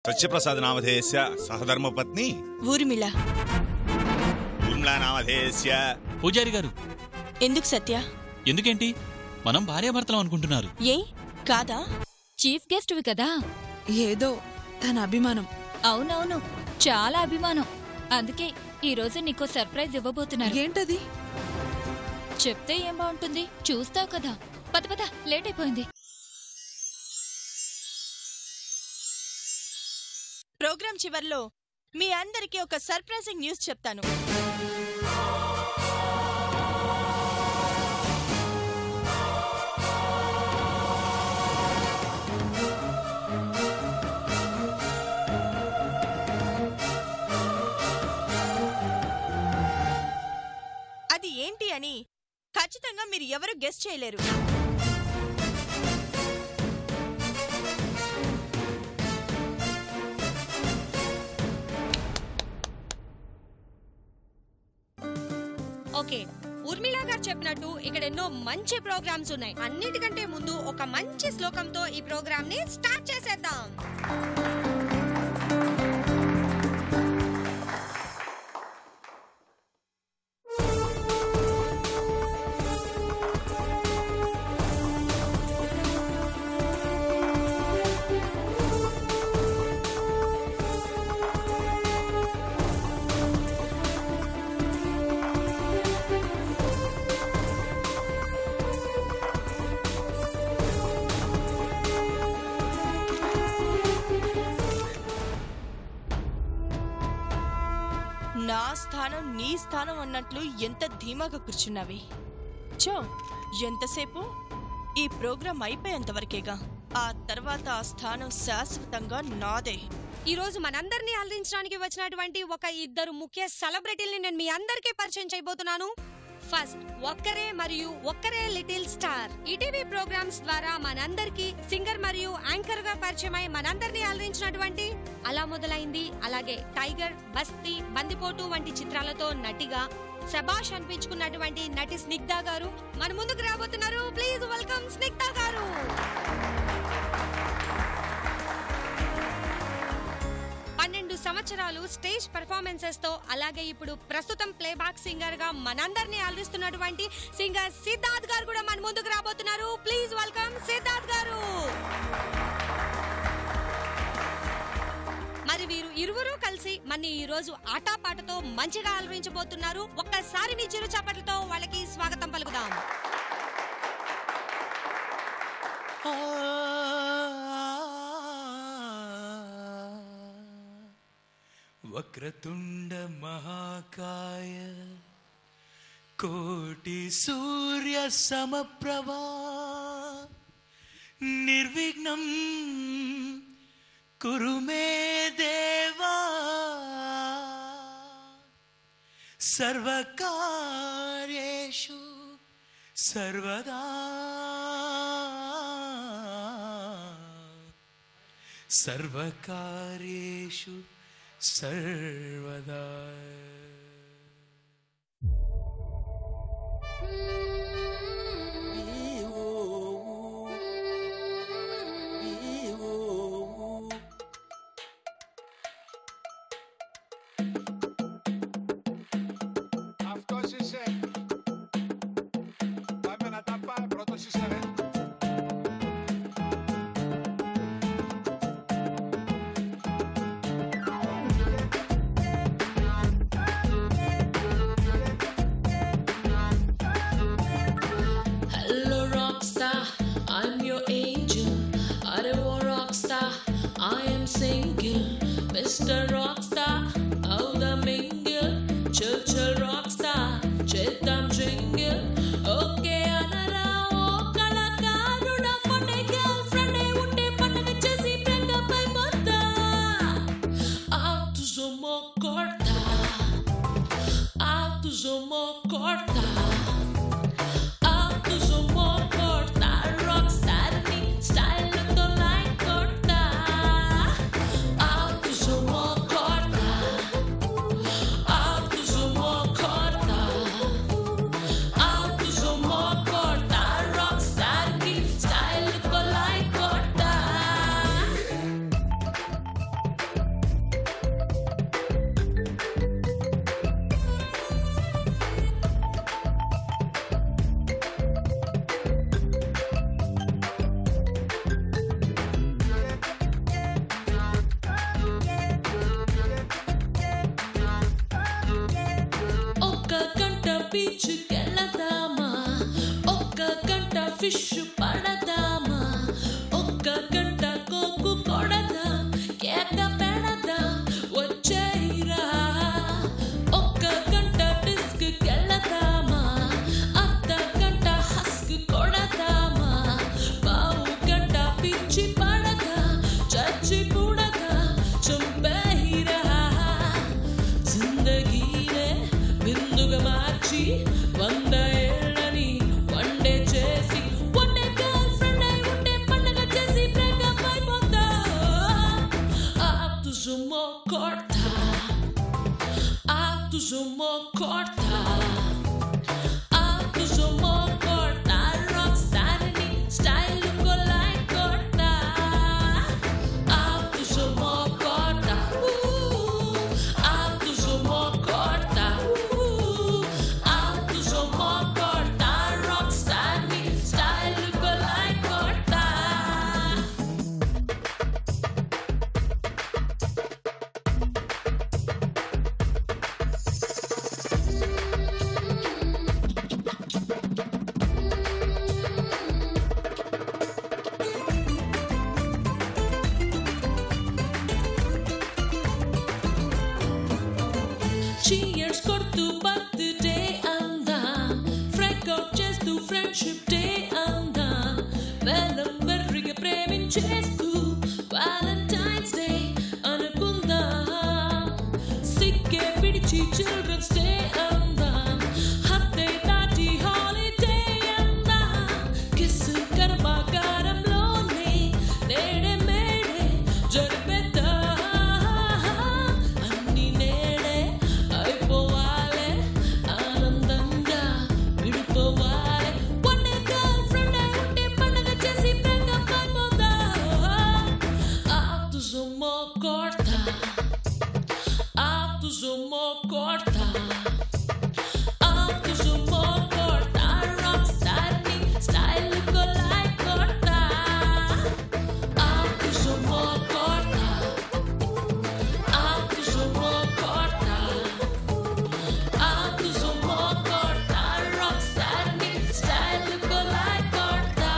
సత్యప్రసాద్ నామధేయస్య సహధర్మపత్ని ఊర్మిళ. ఊర్మిళ నామధేయస్య. పూజారి గారు. ఎందుకు సత్య? ఎందుకేంటి? మనం భార్యాభర్తలం అనుకుంటున్నారు. ఏ కాదా? చీఫ్ గెస్ట్వి కదా. ఏదో తన అభిమానం. అవునవును, చాలా అభిమానం. అందుకే ఈరోజు నీకో సర్ప్రైజ్ ఇవ్వబోతున్నారు. ఏంటది? చెప్తే ఏం బాగుంటుంది, చూస్తావు కదా. పద పద, లేట్ అయిపోయింది. ప్రోగ్రాం చివర్లో మీ అందరికీ ఒక సర్ప్రైజింగ్ న్యూస్ చెప్తాను. అది ఏంటి అని ఖచ్చితంగా మీరు ఎవరు గెస్ చేయలేరు. ఓకే, ఊర్మిళ గారు చెప్పినట్టు ఇక్కడ ఎన్నో మంచి ప్రోగ్రామ్స్ ఉన్నాయి. అన్నిటికంటే ముందు ఒక మంచి శ్లోకంతో ఈ ప్రోగ్రామ్ ని స్టార్ట్ చేసేద్దాం. నా స్థానం నీ స్థానం అన్నట్లు ఎంత ధీమాగా కూర్చున్నావి. చో, ఎంతసేపు? ఈ ప్రోగ్రాం అయిపోయేంతవరకేగా. ఆ తర్వాత ఆ స్థానం శాశ్వతంగా నాదే. ఈ రోజు మనందరినీ అలరించడానికి వచ్చినటువంటి ఒక ఇద్దరు ముఖ్య సెలబ్రిటీల్ని నేను మీ అందరికీ పరిచయం చేయబోతున్నాను. ఫస్ట్, ఒక్కరే మరియు ఒక్కరే లిటిల్ స్టార్. ఈటీవీ ప్రోగ్రామ్స్ ద్వారా మనందరికీ సింగర్ మరియు యాంకర్ గా పరిచయమై మనందరినీ అలరించినటువంటి అలా మొదలైంది, అలాగే టైగర్, బస్తీ, బందిపోటు వంటి చిత్రాలతో నటిగా శబాష్ అనిపించుకున్నటువంటి నటి స్నిగ్ధ గారు మన ముందుకు రాబోతున్నారు. ప్లీజ్ వెల్కమ్ స్నిగ్ధ గారు. సంవత్సరాలు స్టేజ్ పెర్ఫార్మెన్సెస్ తో, అలాగే ఇప్పుడు ప్రస్తుతం ప్లేబ్యాక్ సింగర్ గా మనందరినీ అలరిస్తున్నటువంటి సింగర్ సిద్ధార్థ్ గారు కూడా మన ముందుకు రాబోతున్నారు. ప్లీజ్ వెల్కమ్ సిద్ధార్థ్ గారు. మరి వీరు ఇరువురు కలిసి మన ఈ రోజు ఆటపాటతో మంచిగా అలరించబోతున్నారు. ఒక్కసారి మీ చిరు చప్పట్లతో వాళ్ళకి స్వాగతం పలుకుదాం. వక్రతుండ మహాకాయ కోటి సూర్య సమప్రభా నిర్విఘ్నం కురు మే దేవా సర్వకార్యేషు సర్వదా సర్వకార్యేషు सर्वदा Mr. Rockstar, out the mingle, chill chill rockstar, chetam jingle, okay anara o kalakaruda funny girlfriend e unte pannaga chesi break up ayipotha, out to zomo korta, out to zomo korta, out to zomo korta, rockstar ni style to like korta. Out to zomo korta. బీచ్కెళ్ళదామా ఒక్క గంట fish పడదామా ఒక్క గంట Coke కొడదాం కేక పెడదాం వచ్చేరా ఒక్క గంట డిస్క్కెళ్ళదామా అర్ధ గంట హస్క్ కొడదామా పావు గంట పిచ్చి పడదాం చచ్చి కూడదా చంపేరా జిందగీనే బిందుగా మార్చి 100 ఏళ్ళని వన్డే చేసి వన్డే గర్ల్ ఫ్రెండ్ అయి ఉండే పండగ చేసి బ్రేకప్ అయిపోతా తుజుమో కొడతా తుజుమో కొడతా తుజుమో కొడతా రాక్ స్టార్ ని స్టైల్ కో లైక్ కొడతా తుజుమో కొడతా తుజుమో కొడతా తుజుమో కొడతా రాక్ స్టార్ ని స్టైల్ కో లైక్ కొడతా Cheers కొడుతూ బర్త్డే అందాం ఫ్రెక్ అవుట్ చేస్తూ ఫ్రెండ్షిప్ డే అందాం వేలం వెర్రిగా ప్రేమించేస్తూ వ్యాలంటైన్స్ డే అనుకుందాం సిక్కే విడిచి చిల్డ్రన్స్ డే అందాం హత్తే దాటి హాలిడే అందాం కిస్ కర్మాగారంలోనే నేడే మేడే జరిపేద్దాం అన్ని నేడే అయిపోవాలి ఆనందంగా విడిపోవాలి వన్డే గర్ల్ ఫ్రెండ్ అయి ఉంటే పండగ చేసి బ్రేకప్ అయిపోతా తుజుమో కొడతా తుజుమో కొడతా తుజుమో కొడతా రాక్ స్టార్ ని స్టైల్ కో లైక్ కొడతా తుజుమో కొడతా తుజుమో కొడతా తుజుమో కొడతా రాక్ స్టార్ ని స్టైల్ కో లైక్ కొడతా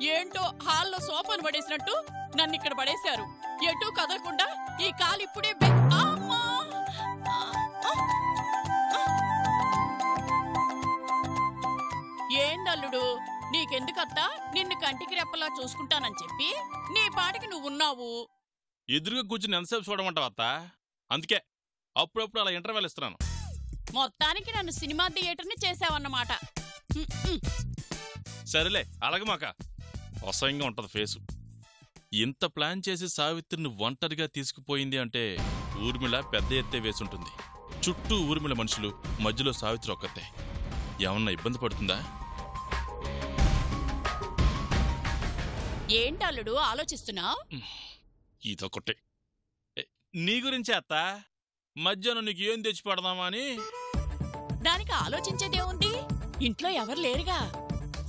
ఏంటో హాల్లో సోఫాను పడేసినట్టు నన్ను ఇక్కడ పడేశారు ఎటు కదలకుండా ఈ కాలు ఇప్పుడే అమ్మా! ఏందల్లుడు నీకెందుకత్తా నిన్ను కంటికి రెప్పలా చూసుకుంటానని చెప్పి నీ పాటికి నువ్వున్నావు ఎదురుగా కూర్చుని ఎంతసేపు చూడమంటావు అత్త అందుకే అప్పుడప్పుడు అలా ఇంటర్వెల్ ఇస్తున్నాను మొత్తానికి నన్ను సినిమా థియేటర్ని చేసావన్నమాట సరేలే అలగమాక అసహ్యంగా ఉంటది ఫేసు ఇంత ప్లాన్ చేసి సావిత్రిని ఒంటరిగా తీసుకుపోయింది అంటే ఊర్మిళ పెద్ద ఎత్తే వేసుంటుంది చుట్టూ ఊర్మిళ మనుషులు మధ్యలో సావిత్రి ఒక్కతే ఏమన్నా ఇబ్బంది పడుతుందా ఏంటల్లుడు ఆలోచిస్తున్నావు ఇదొకటే నీ గురించే అత్త మధ్యాహ్నం నీకు ఏం తెచ్చి పడదామా అని దానికి ఆలోచించేదేముంది ఇంట్లో ఎవరు లేరుగా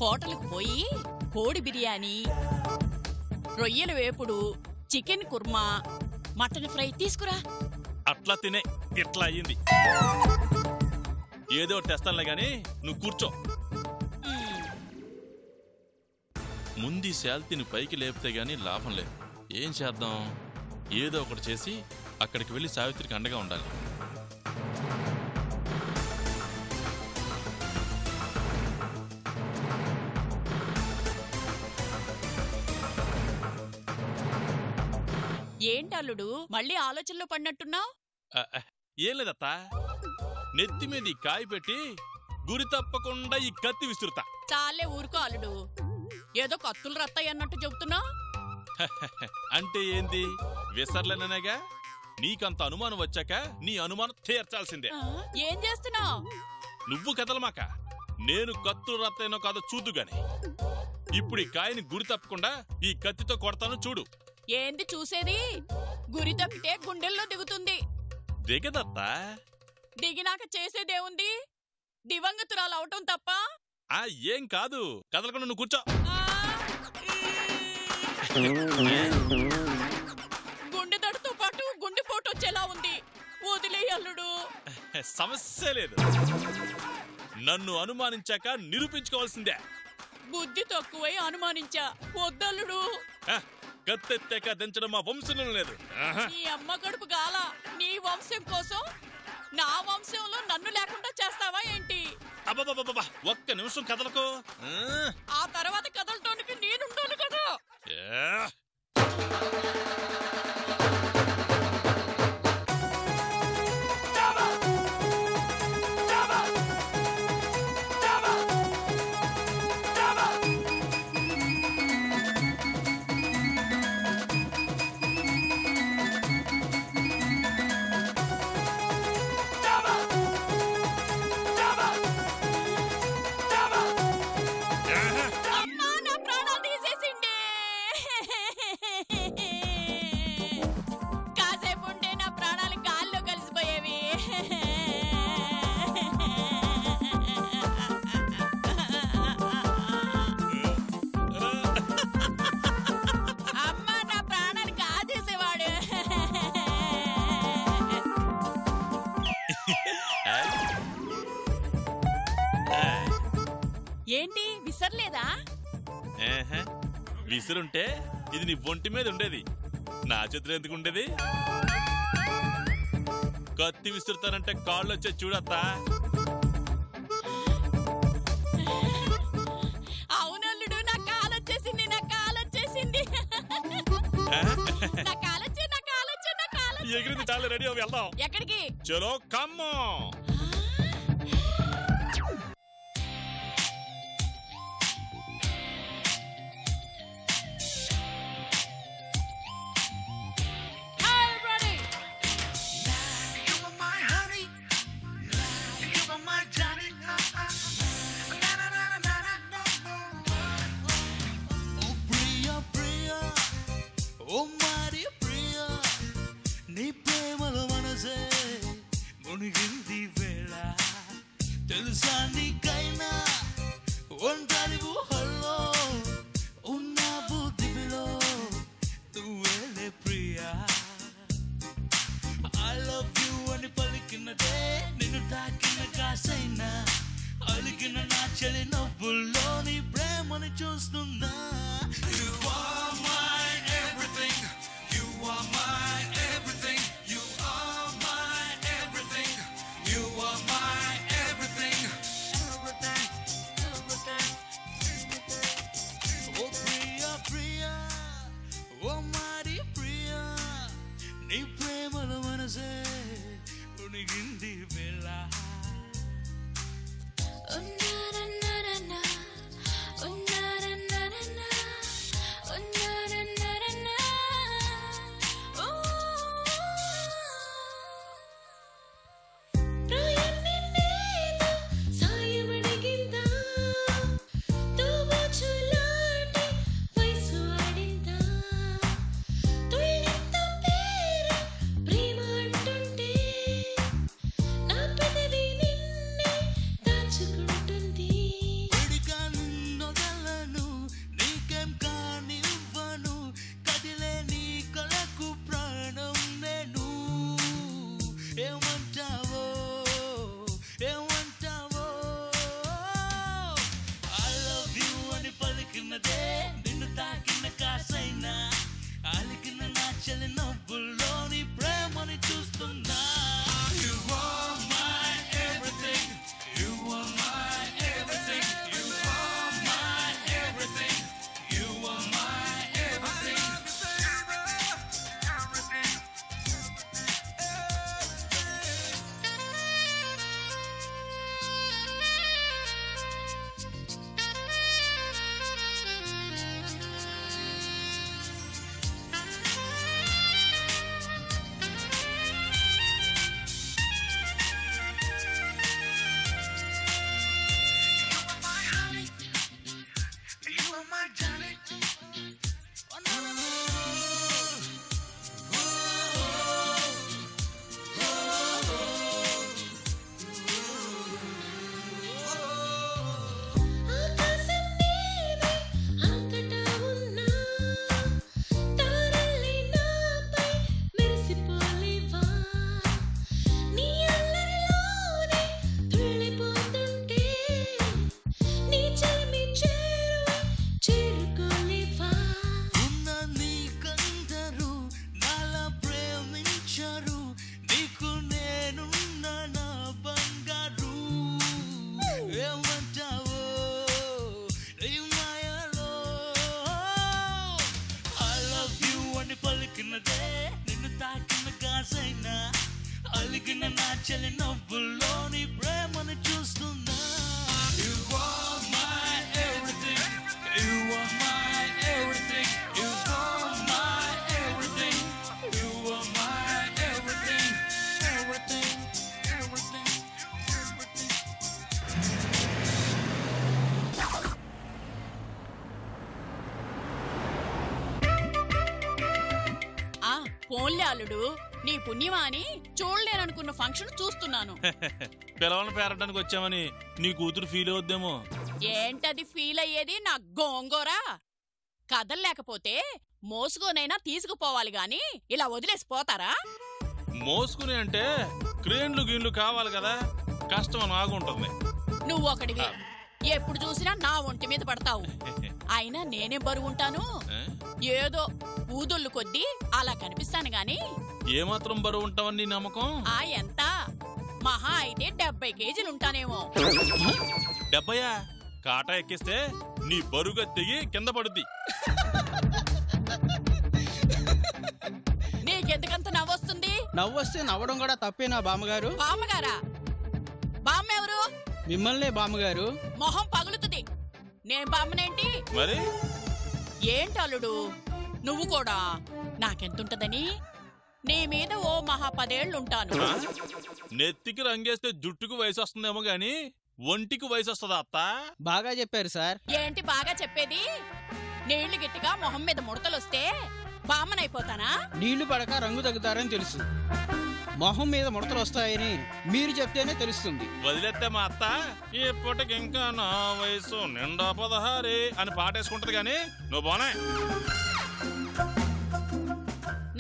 హోటల్కి పోయి కోడి బిర్యానీ రొయ్యల వేపుడు చికెన్ కుర్మా మటన్ ఫ్రై తీసుకురా అట్లా తినే ఇట్లా అయ్యింది ఏదో తెస్తానులే గాని నువ్వు కూర్చో ముందు శాల్తీని పైకి లేపితే గాని లాభం లేదు ఏం చేద్దాం ఏదో ఒకటి చేసి అక్కడికి వెళ్ళి సావిత్రికి అండగా ఉండాలి ఏంటల్లుడు మళ్ళీ ఆలోచనలో పడినట్టున్నావు ఏం లేదత్తా నెత్తి మీద ఈ కాయ పెట్టి గురి తప్పకుండా ఈ కత్తి విసురుతా చాలే ఊరుకో అల్లుడు ఏదో కత్తులు రత్తాయి అన్నట్టు చెబుతున్నావు అంటే ఏంది విసర్లేననేగా నీకంత అనుమానం వచ్చాక నీ అనుమానం తీర్చాల్సిందే ఏం చేస్తున్నావు నువ్వు కదలమాక నేను కత్తులు రత్తేనో కాదో చూద్దుగాని ఇప్పుడు ఈ కాయని గురి తప్పకుండా ఈ కత్తితో కొడతాను చూడు. ఏంది చూసేది? గురి తప్పితే గుండెల్లో దిగుతుంది. దిగదత్తా. దిగినాక చేసేదేముంది? దివంగతురాలు అవటం తప్ప. ఏం కాదు, కదలకుండా నువ్వు కూర్చో. గుండె దడుతో పాటు గుండెపోటు వచ్చేలా ఉంది. వదిలేయల్లుడు. సమస్య లేదు. నన్ను అనుమానించాక నిరూపించుకోవాల్సిందే. బుద్ధి తక్కువై అనుమానించా. వద్దల్లుడు. కత్తెత్తాక దించడం మా వంశంలో లేదు. నీ అమ్మ కడుపు గాల. నీ వంశం కోసం నా వంశంలో నన్ను లేకుండా చేస్తావా ఏంటి? అబ్బబ్బబ్బబ్బా, ఒక్క నిమిషం కదలకు. ఆ తర్వాత కదలటానికి నేనుండాలి కదా. ఏంటి విసరలేదా? విసురుంటే ఇది నీ ఒంటి మీద ఉండేది. నా చేతులు ఎందుకు ఉండేది? కత్తి విసురుతానంటే కాళ్ళు వచ్చే చూడత్తా. అవునల్లుడు, నా కాలొచ్చేసింది. ఎగిరింది చాలా. రెడీ అవి వెళ్దాం. ఎక్కడికి? చలో కమ్మో. తెలుసా నీకైనా ఒంటరి ఊహల్లో ఉన్న బుద్ధిలో నువ్వేలే ప్రియా. ఐ లవ్ యూ అని పలికినదే నిన్ను తాకిన కాసైనా అలికిన నా చెలి నవ్వుల్లో నీ ప్రేమని చూస్తున్నా. You are my everything, you are my everything, you are my everything, you are my everything, everything, everything. Oh Priya, Priya, oh mighty Priya, నీ ప్రేమల మనసే ఉనిగింది వేళ. Oh na na na na, oh na na na na. చెలి నవ్వుల్లోని ప్రేమను చూస్తున్నా You are my everything, you are my everything, you are my everything, you are my everything, everything, everything, everything. పోన్లే అల్లుడు, నీ పుణ్యమా అని చూడలేననుకున్న ఫంక్షన్ చూస్తున్నాను. పిలవని పేరటానికి వచ్చామని నీ కూతురు ఫీల్ అవుద్దేమో. ఏంటది ఫీల్ అయ్యేది నా గోంగోరా? కదల్లేకపోతే మోసుకొనైనా తీసుకుపోవాలి గాని ఇలా వదిలేసి పోతారా? మోసుకుని అంటే క్రేన్లు గీన్లు కావాలి కదా, కష్టం నాగుంటుంది. నువ్వు ఒకటివి, ఎప్పుడు చూసినా నా ఒంటి మీద పడతావు. అయినా నేనే బరువుంటాను, ఏదో ఊదొల్లు కొద్దీ అలా కనిపిస్తాను గాని. ఏమాత్రం బరువు ఉంటావని నీ నమ్మకం? ఎంత మహా అయితే 70 కేజీలుంటానేమో. 70? కాటా ఎక్కిస్తే నీ బరువుగా తెగి కింద పడుద్ది. నీకెందుకంత నవ్వొస్తుంది? నవ్వొస్తే నవ్వడం కూడా తప్పేనా బామ్మగారు? బామ్మగారా? బామ్మెవరు? మిమ్మల్నే బామ్మగారు. మొహం పగులుతుంది. నేను బామ్మనేంటి మరి? ఏంటల్లుడు నువ్వు కూడా నాకెంతుంటదని? నీ మీద ఓ మహా 10 ఏళ్లుంటాను. నెత్తికి రంగేస్తే జుట్టుకు వయసు వస్తుందేమో గాని ఒంటికి వయసు వస్తుందా అత్త? బాగా చెప్పారు సార్. ఏంటి బాగా చెప్పేది? నీళ్లు గిట్టిగా మొహం మీద ముడతలొస్తే బామ్మనైపోతానా? నీళ్లు పడక రంగు తగ్గుతారని తెలుసు, మొహం మీద ముడతలు వస్తాయని మీరు చెప్తేనే తెలుస్తుంది. వదిలేస్తే మా అత్త ఇప్పటికి ఇంకా నా వయసు నిండా 16 అని పాటేసుకుంటది గాని నువ్వు బానే.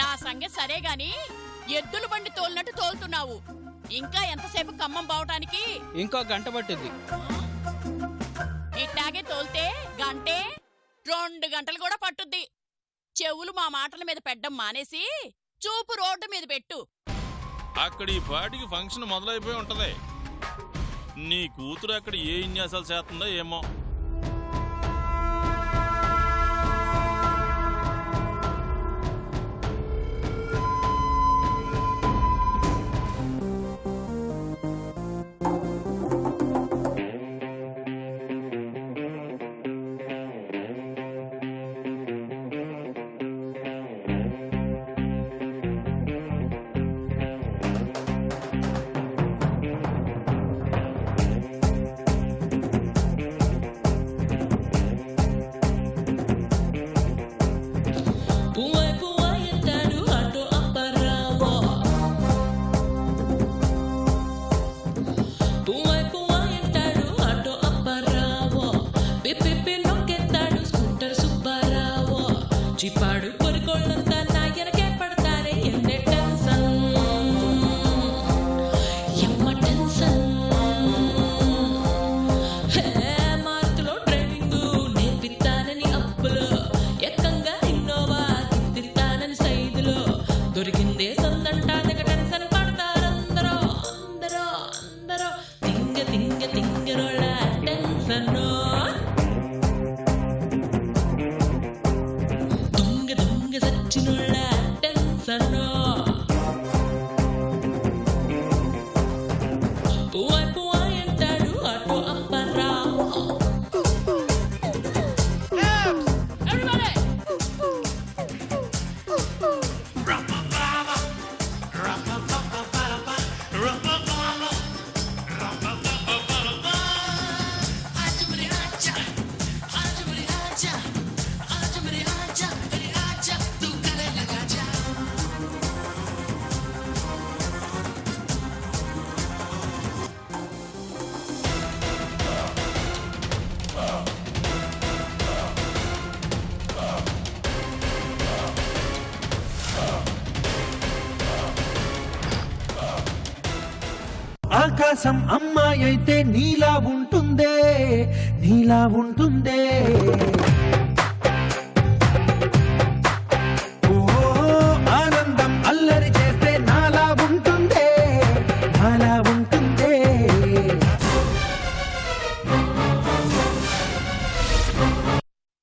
నా సంగతి సరే గాని ఎద్దుల బండి తోలినట్టు తోలుతున్నావు. ఇంకా ఎంతసేపు ఖమ్మం బావటానికి? ఇంకో గంట పట్టుద్ది. ఇట్టాగే తోల్తే గంటే 2 గంటలు కూడా పట్టుద్ది. చెవులు మా మాటల మీద పెట్టడం మానేసి చూపు రోడ్డు మీద పెట్టు. అక్కడ ఈ పాటికి ఫంక్షన్ మొదలైపోయి ఉంటది. నీ కూతురు అక్కడ ఏ విన్యాసాలు చేస్తుందో ఏమో. చిపాడు కొరికోళ్ళంతా నాయనకే పడతారే ఎన్నే టెన్షన్ ఎమ్మ టెన్షన్. మార్కులో డ్రైవింగ్ నేర్పిస్తానని అప్పులో ఎక్కంగా ఇన్నోవా తిస్తానని సైదులో దొరికిందే సొంతంటా దగ్గర టెన్షన్ పడతారందరూ అందరూ అందరూ తింగ తింగ తింగరోళ్ళ టెన్షన్. ఆకాశం అమ్మాయి అయితే నీలా ఉంటుందే, నీలా ఉంటుందే.